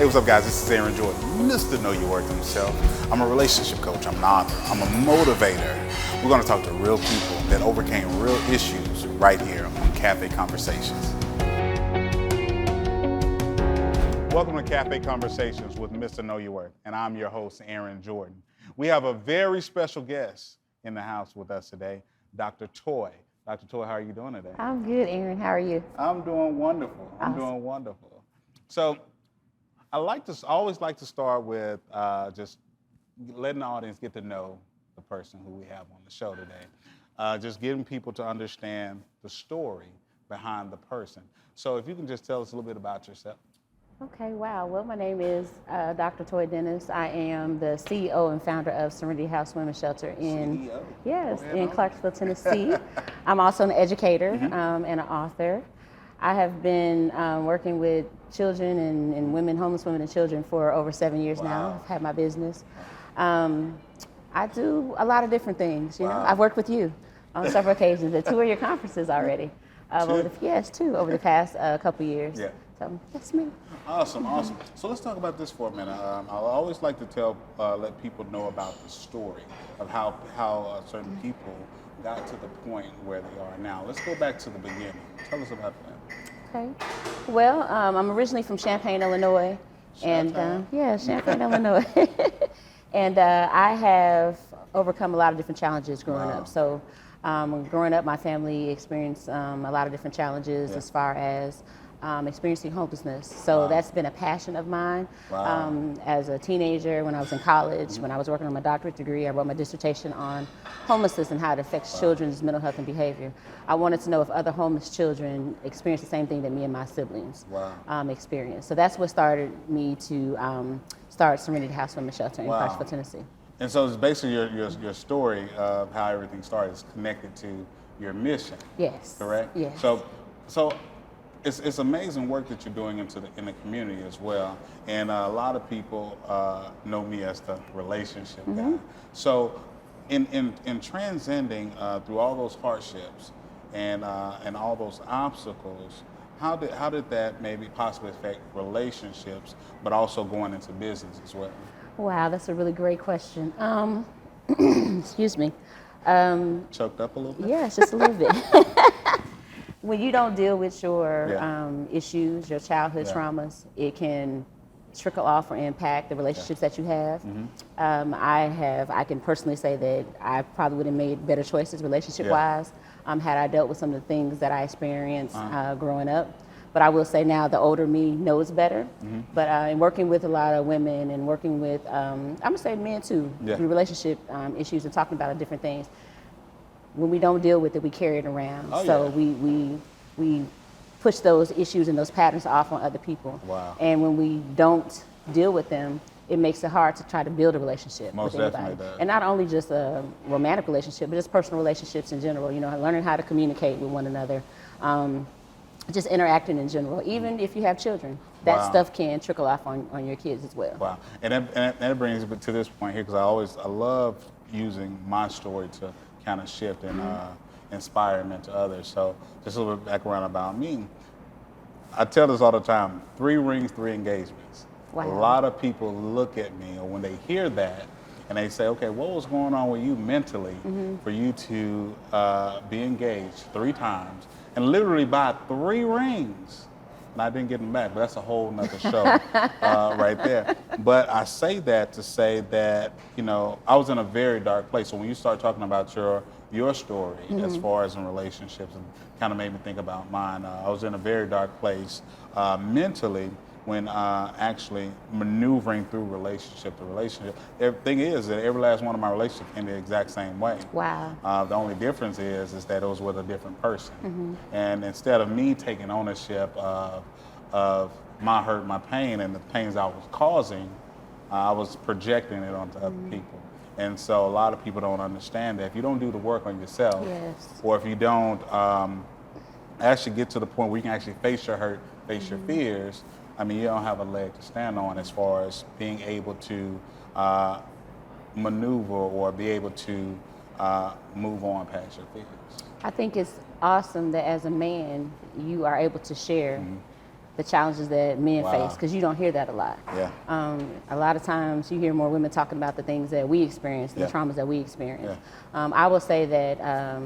what's up, guys? This is Aaron Jordan, Mr. Know Your Worth himself. I'm a relationship coach, I'm an author, I'm a motivator. We're going to talk to real people that overcame real issues right here on Cafe Conversations. Welcome to Cafe Conversations with Mr. Know Your Worth, and I'm your host, Aaron Jordan. We have a very special guest in the house with us today, Dr. Toy. Dr. Toy, how are you doing today? I'm good, Aaron. How are you? I'm doing wonderful. So, I always like to start with just letting the audience get to know the person who we have on the show today. Just getting people to understand the story behind the person. So if you can just tell us a little bit about yourself. Okay, wow. Well, my name is Dr. Toy Dennis. I am the CEO and founder of Serenity House Women's Shelter in Clarksville, Tennessee. I'm also an educator and an author. I have been working with children and women, homeless women and children for over 7 years now. I've had my business. I do a lot of different things, you know. I've worked with you on several occasions at 2 of your conferences already. Two over the past couple years. Yeah. So that's me. Awesome. So let's talk about this for a minute. I always like to let people know about the story of how certain people got to the point where they are now. Let's go back to the beginning. Tell us about that. Okay. Well, I'm originally from Champaign, Illinois. Champaign, Illinois. And I have overcome a lot of different challenges growing up. So growing up, my family experienced a lot of different challenges as far as experiencing homelessness. So that's been a passion of mine. As a teenager, when I was in college, when I was working on my doctorate degree, I wrote my dissertation on homelessness and how it affects children's mental health and behavior. I wanted to know if other homeless children experience the same thing that me and my siblings experience. So that's what started me to start Serenity House Women's Shelter in Clarksville, Tennessee. And so it's basically your story of how everything started is connected to your mission. Yes. Correct? Yes. So it's amazing work that you're doing in the community as well. And a lot of people know me as the relationship guy. So in transcending through all those hardships and all those obstacles, how did that maybe possibly affect relationships, but also going into business as well? Wow, that's a really great question. Excuse me. Choked up a little bit? Yes, just a little bit. When you don't deal with your issues, your childhood traumas, it can trickle off or impact the relationships that you have. I can personally say that I probably would have made better choices relationship-wise had I dealt with some of the things that I experienced growing up. But I will say now the older me knows better. But in working with a lot of women and working with, I'm gonna say men too, through relationship issues and talking about different things, when we don't deal with it, we carry it around. We push those issues and those patterns off on other people. And when we don't deal with them, it makes it hard to try to build a relationship with anybody. And not only just a romantic relationship, but just personal relationships in general. You know, learning how to communicate with one another, just interacting in general. Even if you have children, that stuff can trickle off on your kids as well. Wow, and that brings me to this point here, because I love using my story to kind of shift and inspire and mentor others. So just a little bit background about me. I tell this all the time: 3 rings, 3 engagements. A lot of people look at me, or when they hear that, and they say, okay, what was going on with you mentally for you to be engaged 3 times and literally buy 3 rings? And I didn't get them back, but that's a whole nother show right there. But I say that to say that, you know, I was in a very dark place. So when you start talking about your story as far as in relationships, and kind of made me think about mine, I was in a very dark place mentally when actually maneuvering through relationship to relationship. The thing is that every last one of my relationships ended the exact same way. The only difference is that it was with a different person. And instead of me taking ownership of my hurt, my pain, and the pains I was causing, I was projecting it onto other people. And so a lot of people don't understand that if you don't do the work on yourself, or if you don't actually get to the point where you can actually face your hurt, face your fears, I mean, you don't have a leg to stand on as far as being able to maneuver or be able to move on past your fears. I think it's awesome that as a man, you are able to share the challenges that men Wow. face, because you don't hear that a lot. Yeah. A lot of times you hear more women talking about the things that we experience, the Yeah. traumas that we experience. I will say that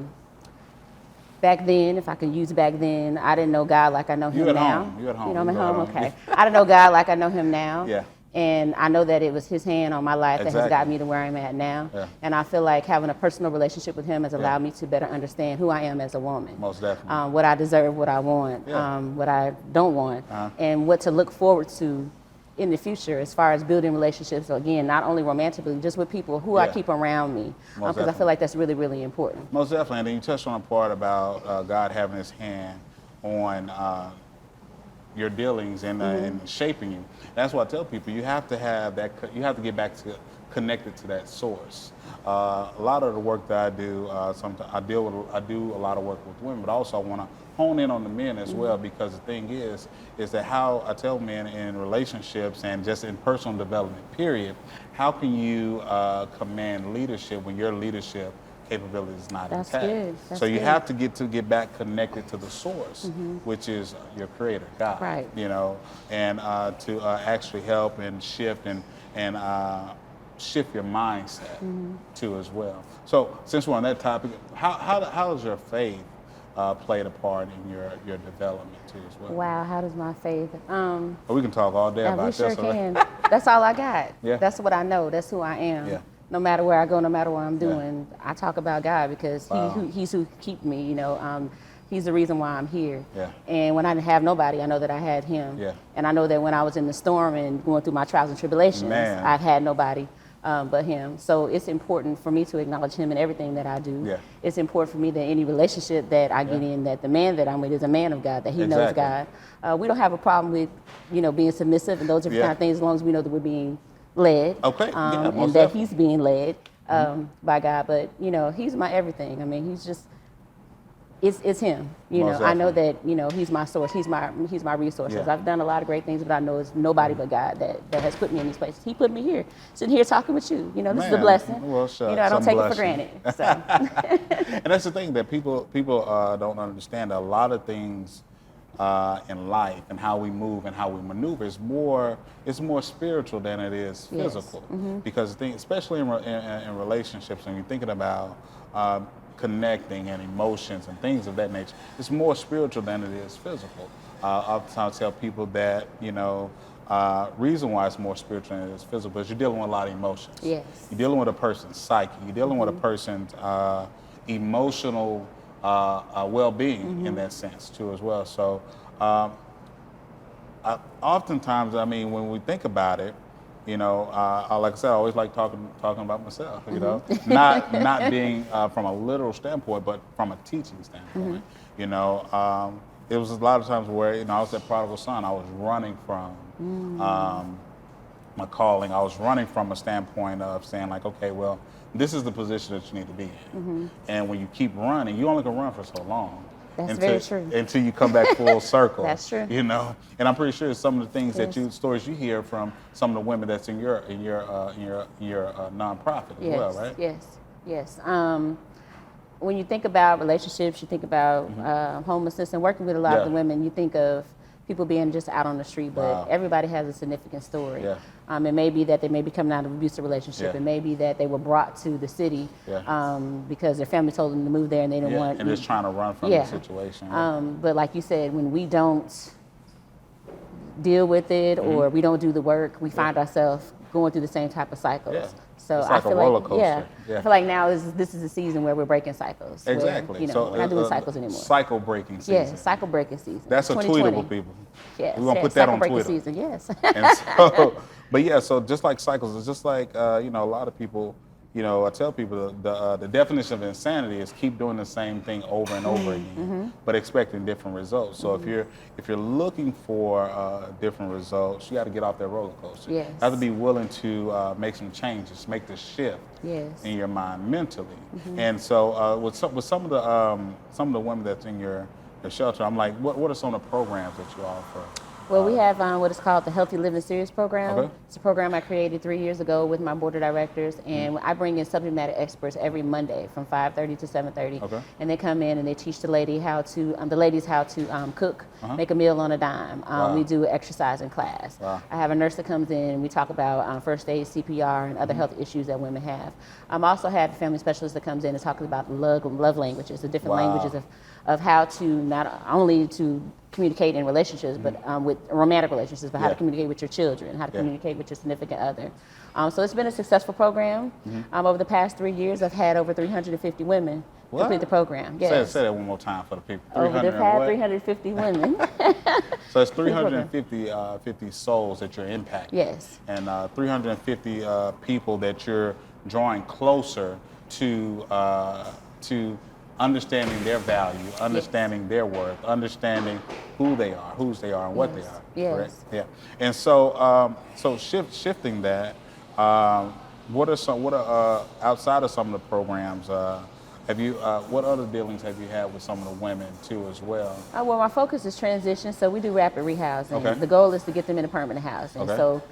back then, if I can use back then, I didn't know God like I know You him at now. home. You at home. You know, I'm You at at home, home. okay. I didn't know God like I know him now. Yeah. And I know that it was his hand on my life that has Exactly. got me to where I'm at now. Yeah. And I feel like having a personal relationship with him has allowed me to better understand who I am as a woman. Most definitely. What I deserve, what I want, Yeah. what I don't want, and what to look forward to in the future as far as building relationships. So again, not only romantically, just with people who I Yeah. keep around me, Most because I feel like that's really, really important. Most definitely. And then you touched on a part about God having his hand on your dealings and shaping you. That's why I tell people you have to have that. You have to get back to connected to that source. A lot of the work that I do, sometimes I do a lot of work with women, but also I want to hone in on the men as well, because the thing is that how I tell men in relationships and just in personal development, period, how can you command leadership when your leadership capability is not That's intact? good. That's So you good. have to get back connected to the source, which is your creator, God. Right. You know, and to actually help and shift and shift your mindset too as well. So since we're on that topic, how does your faith played a part in your development too as well? Wow, how does my faith? But we can talk all day Yeah, about we sure this. all right? can. That's all I got. Yeah. That's what I know. That's who I am. Yeah. No matter where I go, no matter what I'm doing, I talk about God because Wow. he's who keep me. You know, he's the reason why I'm here. Yeah. And when I didn't have nobody, I know that I had him. Yeah. And I know that when I was in the storm and going through my trials and tribulations, Man. I had nobody but him. So it's important for me to acknowledge him in everything that I do. Yeah. It's important for me that any relationship that I get in, that the man that I'm with is a man of God, that he knows Exactly. God. We don't have a problem with, being submissive and those different kind of things, as long as we know that we're being led. Okay. Yeah, most and that definitely. he's being led by God. But, he's my everything. I mean, he's just, it's him. Most I know definitely. that, he's my source. He's my resources. Yeah. I've done a lot of great things, but I know it's nobody but God that has put me in these places. He put me here, sitting here talking with you. This is a Man, blessing. well, sure, I don't some take it for blessing. granted. So. And that's the thing that people don't understand. A lot of things in life and how we move and how we maneuver is more spiritual than it is Yes. physical. Because the thing, especially in relationships, when you're thinking about connecting and emotions and things of that nature, it's more spiritual than it is physical. Oftentimes I tell people that reason why it's more spiritual than it is physical is you're dealing with a lot of emotions. Yes. You're dealing with a person's psyche. You're dealing with a person's emotional well-being in that sense too as well. So oftentimes, I mean, when we think about it, like I said, I always like talking about myself. Not being from a literal standpoint, but from a teaching standpoint. It was a lot of times where I was that prodigal son. I was running from my calling. I was running from a standpoint of saying like, okay, well, this is the position that you need to be in. And when you keep running, you only can run for so long. That's very true. Until you come back full circle. That's true. And I'm pretty sure some of the things stories you hear from some of the women that's in your nonprofit as well, right? Yes. When you think about relationships, you think about homelessness and working with a lot of the women, you think of people being just out on the street, but everybody has a significant story. Yeah. It may be that they may be coming out of an abusive relationship. Yeah. It may be that they were brought to the city because their family told them to move there and they didn't want. And just trying to run from the situation. But like you said, when we don't deal with it or we don't do the work, we find ourselves going through the same type of cycles. Yeah. So It's like I feel a roller like, coaster. I feel like now this is the season where we're breaking cycles. where, Exactly. we're not doing cycles anymore. Cycle breaking season. Yeah, cycle breaking season. That's a 2020. tweetable, people. Yes, We're gonna yes, put that cycle on breaking Twitter. season. Yes. And so, but yeah, so just like cycles, it's just like a lot of people. I tell people the definition of insanity is keep doing the same thing over and over again, but expecting different results. So if you're looking for different results, you got to get off that roller coaster. Yes. You have to be willing to make some changes, make the shift Yes. in your mind mentally. And so with some of the women that's in your shelter, I'm like, what are some of the programs that you offer Well, we have what is called the Healthy Living Series program. Okay. It's a program I created 3 years ago with my board of directors, and I bring in subject matter experts every Monday from 5:30 to 7:30. Okay. And they come in and they teach the ladies how to cook, make a meal on a dime. Wow. We do exercise in class. Wow. I have a nurse that comes in and we talk about first aid, CPR, and other health issues that women have. I also have a family specialist that comes in and talks about love languages, the different Wow. languages of how to not only to communicate in relationships, but with romantic relationships, but how to communicate with your children, how to communicate with your significant other. So it's been a successful program. Over the past 3 years, I've had over 350 women complete the program. Yes. Say that one more time for the people. Over the past 350 women. So it's 350 souls that you're impacting. Yes. And 350 people that you're drawing closer to understanding their value, understanding their worth, understanding whose they are, and what they are. Yes. Correct? Yeah. And so, shifting that, what are outside of some of the programs? What other dealings have you had with some of the women too as well? Well, my focus is transition, so we do rapid rehousing. Okay. The goal is to get them in a permanent housing. Okay. So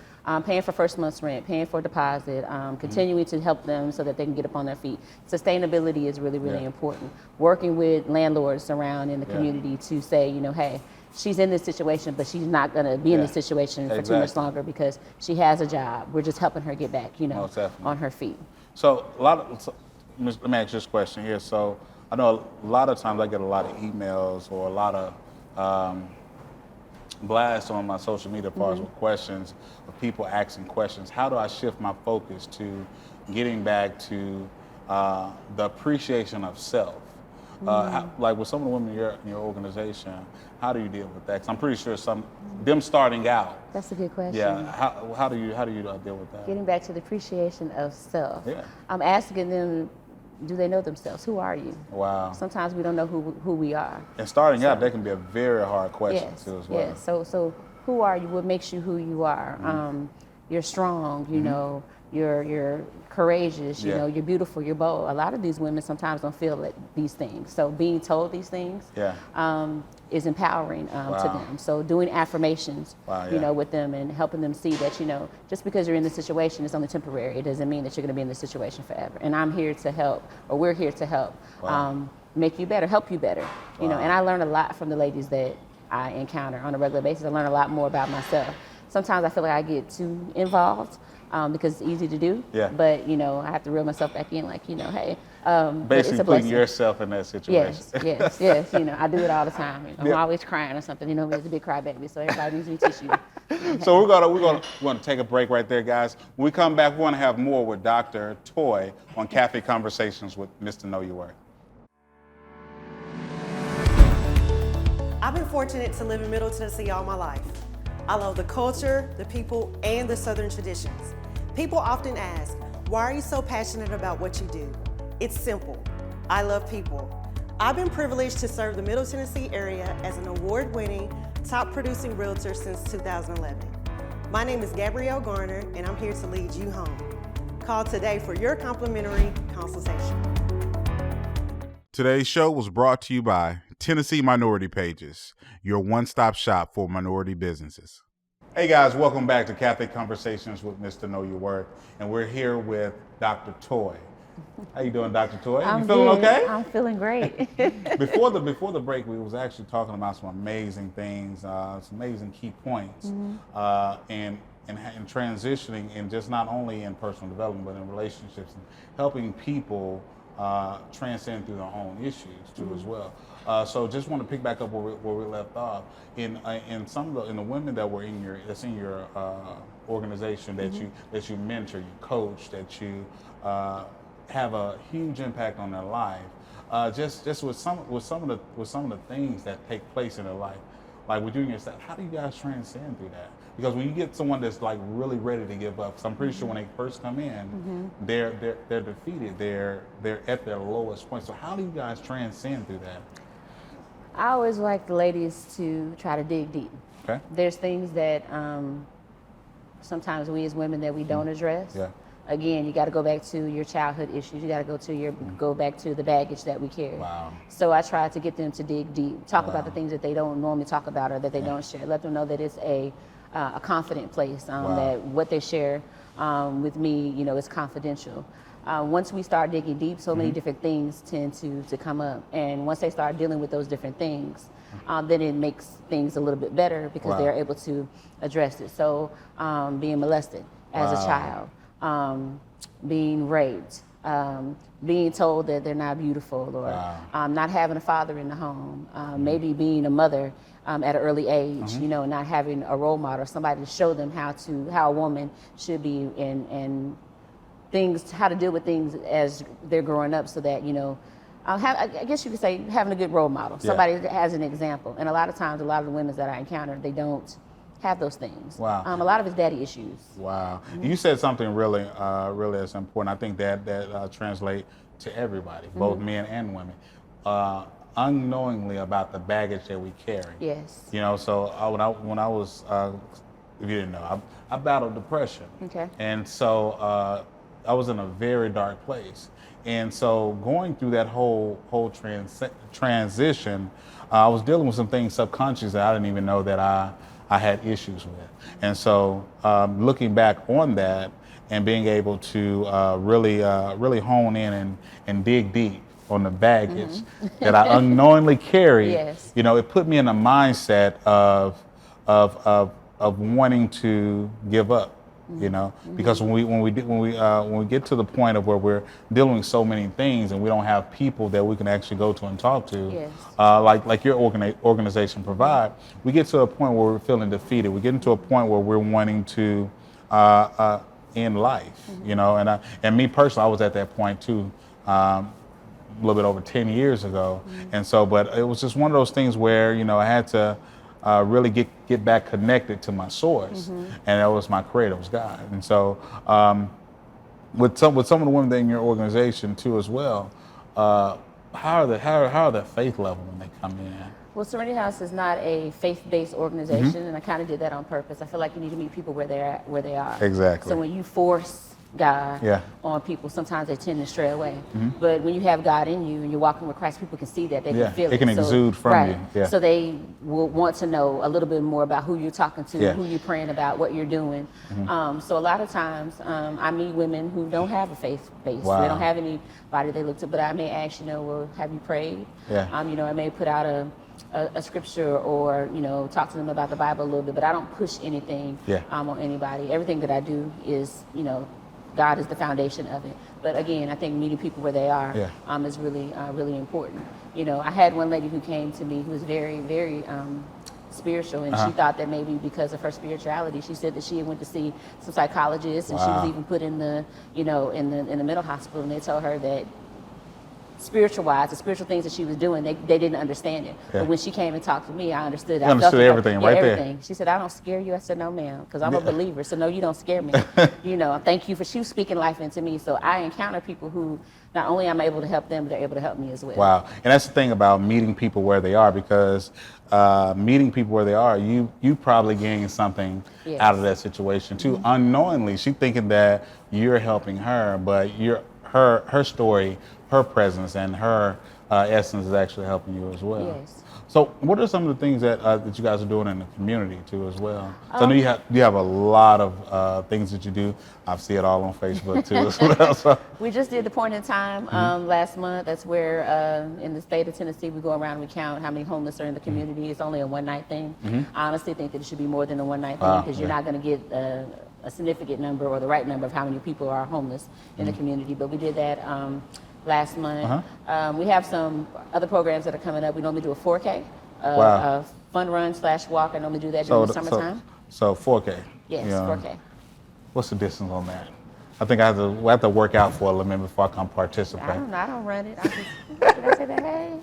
paying for first month's rent, paying for deposit, continuing to help them so that they can get up on their feet. Sustainability is really, really important. Working with landlords around in the community to say, hey, she's in this situation, but she's not going to be in this situation for too much longer because she has a job. We're just helping her get back, on her feet. So let me ask you this question here. So I know a lot of times I get a lot of emails or a lot of blasts on my social media bars with questions of people asking questions. How do I shift my focus to getting back to the appreciation of self? Like with some of the women in your organization, how do you deal with that? 'Cause I'm pretty sure them starting out. That's a good question. Yeah. How do you deal with that? Getting back to the appreciation of self. Yeah. I'm asking them, do they know themselves? Who are you? Wow. Sometimes we don't know who we are. And starting out, that can be a very hard question too as well. Yes. So who are you? What makes you who you are? You're strong. You're courageous. You know, you're beautiful. You're bold. A lot of these women sometimes don't feel these things. So being told these things is empowering to them. So doing affirmations, with them and helping them see that just because you're in this situation, it's only temporary. It doesn't mean that you're going to be in this situation forever. And I'm here to help, or we're here to help, make you better, help you better. And I learn a lot from the ladies that I encounter on a regular basis. I learn a lot more about myself. Sometimes I feel like I get too involved because it's easy to do. Yeah. But I have to reel myself back in, like hey. Basically putting yourself in that situation. Yes. I do it all the time. I'm always crying or something. Me, it's a big crybaby, so everybody needs me tissue. So we're gonna take a break right there, guys. When we come back, we want to have more with Dr. Toy on Cafe Conversations with Mr. Know Your Worth. I've been fortunate to live in Middle Tennessee all my life. I love the culture, the people, and the Southern traditions. People often ask, why are you so passionate about what you do? It's simple. I love people. I've been privileged to serve the Middle Tennessee area as an award-winning, top-producing realtor since 2011. My name is Gabrielle Garner, and I'm here to lead you home. Call today for your complimentary consultation. Today's show was brought to you by Tennessee Minority Pages, your one-stop shop for minority businesses. Hey guys, welcome back to Cafe Conversations with Mr. Know Your Worth, and we're here with Dr. Toy. How you doing, Dr. Toy? I'm you feeling good. okay? I'm feeling great. Before the break, we was actually talking about some amazing things, some amazing key points, and transitioning, and just not only in personal development, but in relationships, and helping people transcend through their own issues too as well. So just want to pick back up where we left off. In the women that were in your organization that you mentor, you coach, that you have a huge impact on their life. Just with some of the things that take place in their life, like with you and yourself, how do you guys transcend through that? Because when you get someone that's like really ready to give up, because I'm pretty sure when they first come in, they're defeated, they're at their lowest point. So how do you guys transcend through that? I always like the ladies to try to dig deep. Okay. There's things that sometimes we as women that we don't address. Yeah. again, you got to go back to your childhood issues. You got to go back to the baggage that we carry. Wow. So I try to get them to dig deep, talk about the things that they don't normally talk about or that they don't share. Let them know that it's a confident place, that what they share with me, is confidential. Once we start digging deep, so many different things tend to come up. And once they start dealing with those different things, then it makes things a little bit better because they're able to address it. So being molested as a child, being raped, being told that they're not beautiful, or not having a father in the home, maybe being a mother at an early age, not having a role model, somebody to show them how a woman should be and things, how to deal with things as they're growing up, so that I guess you could say having a good role model, somebody that has an example. And a lot of times, a lot of the women that I encounter, they don't have those things. Wow. A lot of it's daddy issues. Wow. You said something really, really is important. I think that translates to everybody, both men and women, unknowingly about the baggage that we carry. Yes. So when I was, if you didn't know, I battled depression. Okay. And so I was in a very dark place. And so going through that whole transition, I was dealing with some things subconscious that I didn't even know that I had issues with. And so looking back on that and being able to really hone in and dig deep on the baggage that I unknowingly carry, Yes. It put me in a mindset of wanting to give up. Because when we get to the point of where we're dealing with so many things and we don't have people that we can actually go to and talk to, Yes. like your organization provide, we get to a point where we're feeling defeated. We get into a point where we're wanting to end life, and me personally, I was at that point too, a little bit over 10 years ago, and so, but it was just one of those things where I had to really get back connected to my source, and that was my creator, was God. And so with some of the women in your organization too as well, how are the faith level when they come in? Well, Serenity House is not a faith-based organization, and I kind of did that on purpose. I feel like you need to meet people where they are. Exactly. So when you force God on people, sometimes they tend to stray away. But when you have God in you and you're walking with Christ, people can see that, they can feel it. It can exude from you. Yeah. So they will want to know a little bit more about who you're talking to, who you're praying about, what you're doing. So a lot of times I meet women who don't have a faith base. Wow. They don't have anybody they look to, but I may ask, well, have you prayed? Yeah. I may put out a scripture or, talk to them about the Bible a little bit, but I don't push anything on anybody. Everything that I do is, God is the foundation of it. But again, I think meeting people where they are is really, really important. I had one lady who came to me who was very, very spiritual, and she thought that maybe because of her spirituality, she said that she went to see some psychologists, and she was even put in the, in the mental hospital, and they told her that spiritual-wise, the spiritual things that she was doing, they didn't understand it. But when she came and talked to me, I understood. You understood everything right there. Everything. She said, "I don't scare you." I said, "No, ma'am, because I'm a believer. So no, you don't scare me." Thank you for she was speaking life into me. So I encounter people who not only am I able to help them, but they're able to help me as well. Wow, and that's the thing about meeting people where they are, because meeting people where they are, you probably gain something out of that situation too. Unknowingly, she's thinking that you're helping her, but her story, her presence, and her essence is actually helping you as well. Yes. So what are some of the things that you guys are doing in the community too as well? So I know you have a lot of things that you do. I see it all on Facebook too as well. So. We just did the point in time last month. That's where in the state of Tennessee we go around and we count how many homeless are in the community. It's only a one-night thing. I honestly think that it should be more than a one-night thing, because you're not going to get a significant number or the right number of how many people are homeless in the community. But we did that last month. We have some other programs that are coming up. We normally do a 4K, a fun run / walk. I normally do that during the summertime. So 4K. Yes, 4K. What's the distance on that? I think we have to work out for a little bit before I can participate. I don't know. I don't run it. Did I say that? Hey.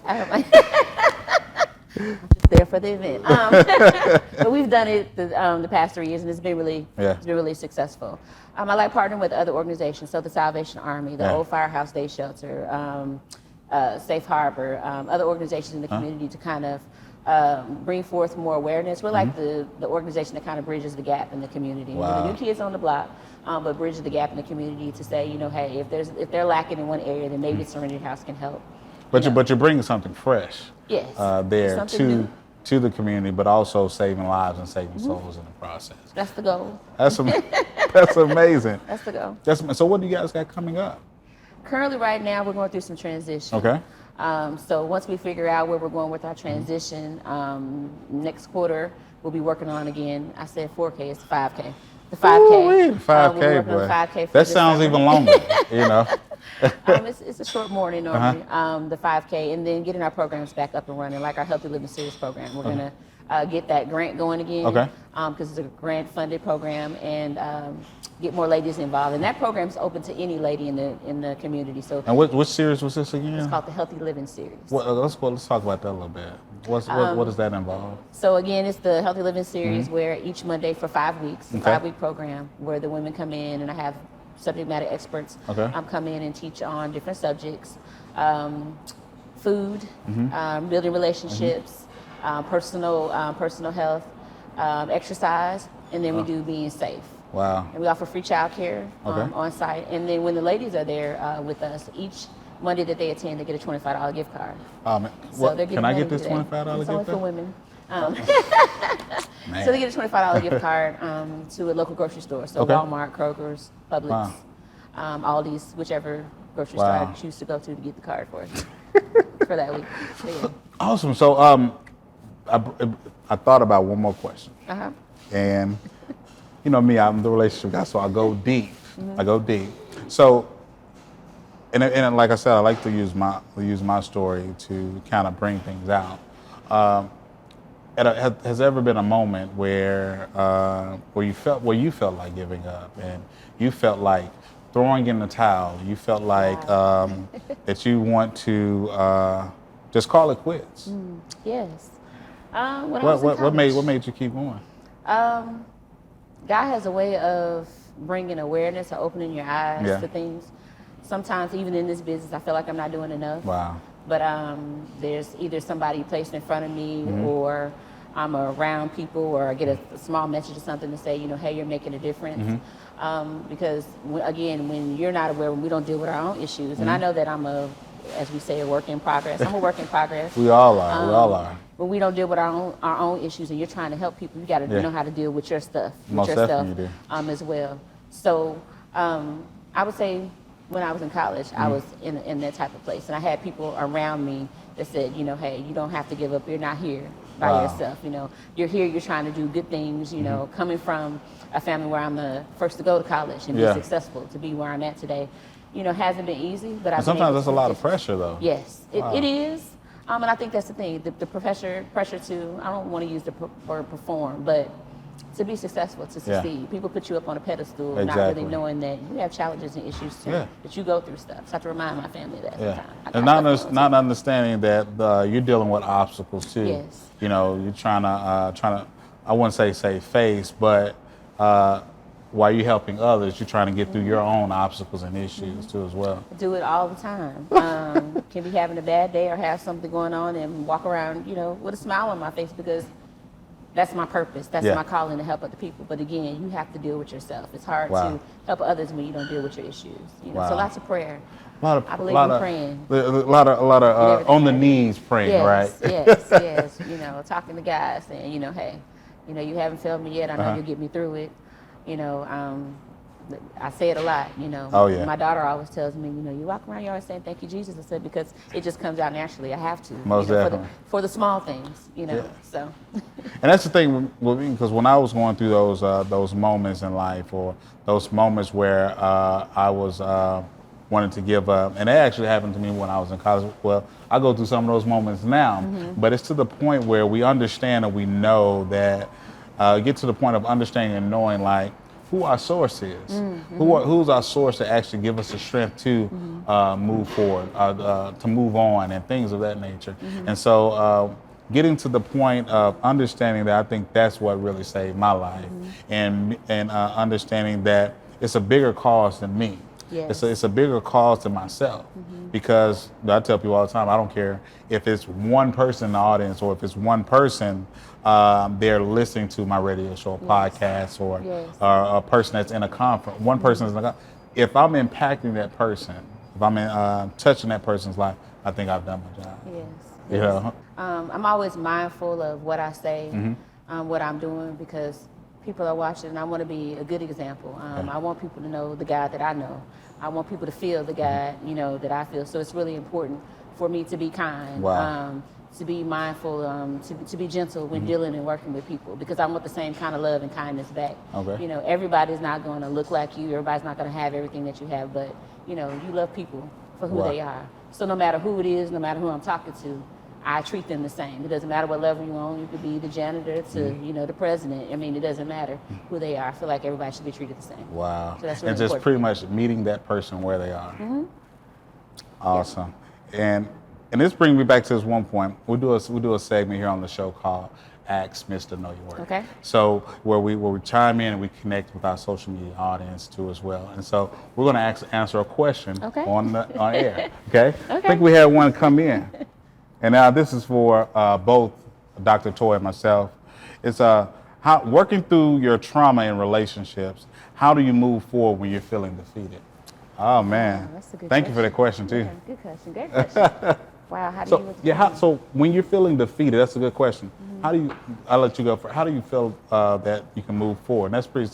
I'm just there for the event. But we've done it the past 3 years, and it's been really successful. I like partnering with other organizations, so the Salvation Army, the Old Firehouse Day Shelter, Safe Harbor, other organizations in the community to kind of bring forth more awareness. We're like the organization that kind of bridges the gap in the community. We're the new kids on the block, but bridges the gap in the community to say, hey, if they're lacking in one area, then maybe Serenity House can help. But you're bringing something fresh. Yes. There Something new. to the community, but also saving lives and saving souls in the process. That's the goal. That's that's amazing. That's the goal. So what do you guys got coming up? Currently, right now, we're going through some transition. Okay. So once we figure out where we're going with our transition, next quarter we'll be working on again. I said 4K, it's 5K. The 5K. Ooh, 5K, boy. 5K That sounds even longer, It's a short morning normally, the 5K, and then getting our programs back up and running, like our Healthy Living Series program. We're going to get that grant going again, because it's a grant-funded program, and get more ladies involved. And that program is open to any lady in the community. So. And which series was this again? It's called the Healthy Living Series. Let's talk about that a little bit. What does that involve? So again, it's the Healthy Living Series where each Monday for 5 weeks, a 5-week program where the women come in, and I have subject matter experts come in and teach on different subjects, food, building relationships, personal health, exercise, and then we do being safe. Wow. And we offer free childcare on site. And then when the ladies are there with us, each Monday that they attend, they get a $25 gift card. So can I get this $25 gift card? It's only for women. So they get a $25 gift card to a local grocery store. So Walmart, Kroger's, Publix, Aldi's, whichever grocery store I choose to go to get the card for for that week. So, yeah. Awesome. So I thought about one more question. And you know me, I'm the relationship guy, so I go deep. I go deep. So, and like I said, I like to use my story to kind of bring things out. Has there ever been a moment where you felt like giving up, and you felt like throwing in the towel? You felt like that you want to just call it quits. Yes. What made you keep going? God has a way of bringing awareness or opening your eyes to things. Sometimes, even in this business, I feel like I'm not doing enough. Wow. But there's either somebody placed in front of me, or I'm around people, or I get a small message or something to say, hey, you're making a difference. Because when you're not aware, when we don't deal with our own issues, and I know that I'm as we say, a work in progress. I'm a work in progress. We all are. We all are. But we don't deal with our own issues, and you're trying to help people. You got to know how to deal with your stuff, Most definitely you do. As well. So I would say when I was in college, I was in that type of place, and I had people around me that said, hey, you don't have to give up. You're not here by yourself. You're here. You're trying to do good things. Coming from a family where I'm the first to go to college and be successful, to be where I'm at today, hasn't been easy. But sometimes that's a lot of pressure, though. Yes, it is. And I think that's the thing, the pressure to, I don't want to use the word perform, but to be successful, to succeed. People put you up on a pedestal, not really knowing that you have challenges and issues too, that you go through stuff. So I have to remind my family that sometimes. And not understanding that you're dealing with obstacles too. Yes. You're trying to, I wouldn't say face, but while you're helping others, you're trying to get through your own obstacles and issues too as well. I do it all the time. Can be having a bad day or have something going on and walk around, with a smile on my face, because that's my purpose. That's my calling, to help other people. But again, you have to deal with yourself. It's hard to help others when you don't deal with your issues. So lots of prayer. I believe in praying. A lot of on the knees praying, right? Yes. Talking to God, saying, hey, you haven't failed me yet. I know you'll get me through it. I say it a lot, Oh, yeah. My daughter always tells me, you walk around yard saying thank you, Jesus. I said, because it just comes out naturally. I have to. Most definitely. For the small things, so. And that's the thing with me, because when I was going through those moments in life, or those moments where I was wanting to give up, and it actually happened to me when I was in college. Well, I go through some of those moments now, but it's to the point where we understand and we know that, get to the point of understanding and knowing, like, who our source is, who's our source to actually give us the strength to move forward, to move on, and things of that nature. And so getting to the point of understanding that, I think that's what really saved my life, and understanding that it's a bigger cause than me. Yes. It's a bigger cause to myself because I tell people all the time, I don't care if it's one person in the audience or if it's one person they're listening to my radio show, or podcast, or a person that's in a conference. One person is in a conference. If I'm impacting that person, if I'm touching that person's life, I think I've done my job. Yes. You know? I'm always mindful of what I say, what I'm doing, because people are watching, and I want to be a good example. I want people to know the God that I know. I want people to feel the God, you know, that I feel. So it's really important for me to be kind, to be mindful, to be gentle when dealing and working with people, because I want the same kind of love and kindness back. Okay. You know, everybody's not going to look like you. Everybody's not going to have everything that you have, but, you know, you love people for who they are. So no matter who it is, no matter who I'm talking to, I treat them the same. It doesn't matter what level you're on. You could be the janitor to, you know, the president. I mean, it doesn't matter who they are. I feel like everybody should be treated the same. Wow. So that's really and just important. pretty much meeting that person where they are. Awesome. And this brings me back to this one point. We do a segment here on the show called Ask Mr. Know Your Word. Okay. So where we chime in and we connect with our social media audience too as well. And so we're going to answer a question on air. Okay. I think we had one come in, and now this is for both Dr. Toy and myself. It's how working through your trauma in relationships. How do you move forward when you're feeling defeated? Oh man, that's a good Thank you for that question too. Yeah, good question. Great question. Wow. How do you? So when you're feeling defeated, that's a good question. How do you? I'll let you go for. How do you feel that you can move forward? And that's pretty.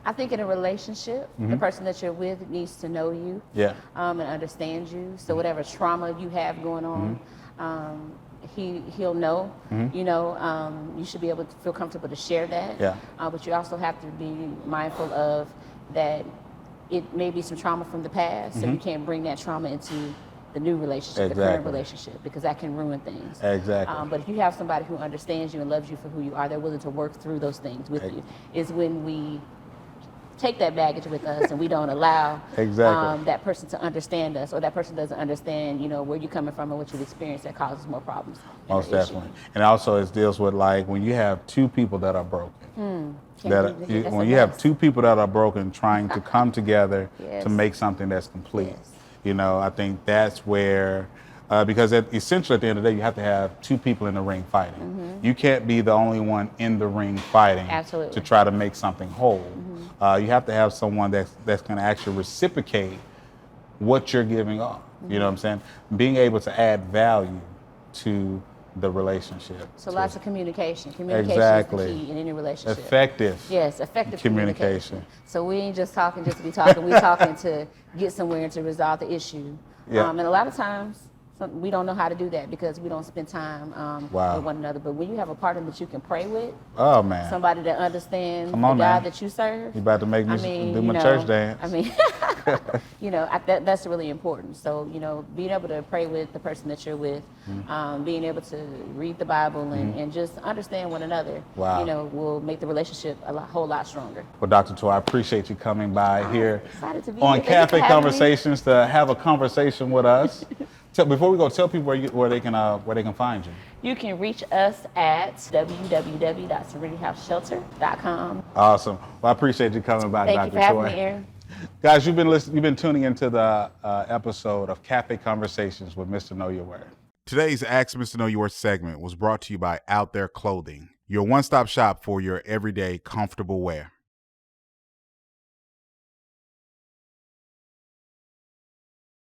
I think in a relationship, the person that you're with needs to know you, and understand you. So whatever trauma you have going on, he'll know. You know, you should be able to feel comfortable to share that. But you also have to be mindful of that. It may be some trauma from the past, so you can't bring that trauma into the new relationship, the current relationship, because that can ruin things. Exactly. But if you have somebody who understands you and loves you for who you are, they're willing to work through those things with you, is when we take that baggage with us and we don't allow that person to understand us, or that person doesn't understand, you know, where you're coming from and what you've experienced, that causes more problems. Most definitely. And also it deals with like when you have two people that are broken. When you have two people that are broken trying to come together to make something that's complete. You know, I think that's where, because essentially at the end of the day, you have to have two people in the ring fighting. You can't be the only one in the ring fighting to try to make something whole. You have to have someone that's going to actually reciprocate what you're giving off. You know what I'm saying? Being able to add value to the relationship. So lots of communication. Communication is the key in any relationship. Effective. Yes, effective communication. So we ain't just talking just to be talking. We're talking to get somewhere and to resolve the issue. And a lot of times we don't know how to do that because we don't spend time with one another. But when you have a partner that you can pray with, somebody that understands the God that you serve, you about to make me do my church dance. I mean, you know, that's really important. So, you know, being able to pray with the person that you're with, being able to read the Bible and just understand one another, you know, will make the relationship whole lot stronger. Well, Dr. Toy, I appreciate you coming by here on here. Cafe Conversations to have a conversation with us. Before we go, tell people where they can find you. You can reach us at www.serenityhouseshelter.com. Awesome. Well, I appreciate you coming by, Dr. Toy. Thank you for having me, Aaron. Guys, you've been tuning into the episode of Cafe Conversations with Mr. Know Your Word. Today's Ask Mr. Know Your Word segment was brought to you by Out There Clothing, your one-stop shop for your everyday comfortable wear.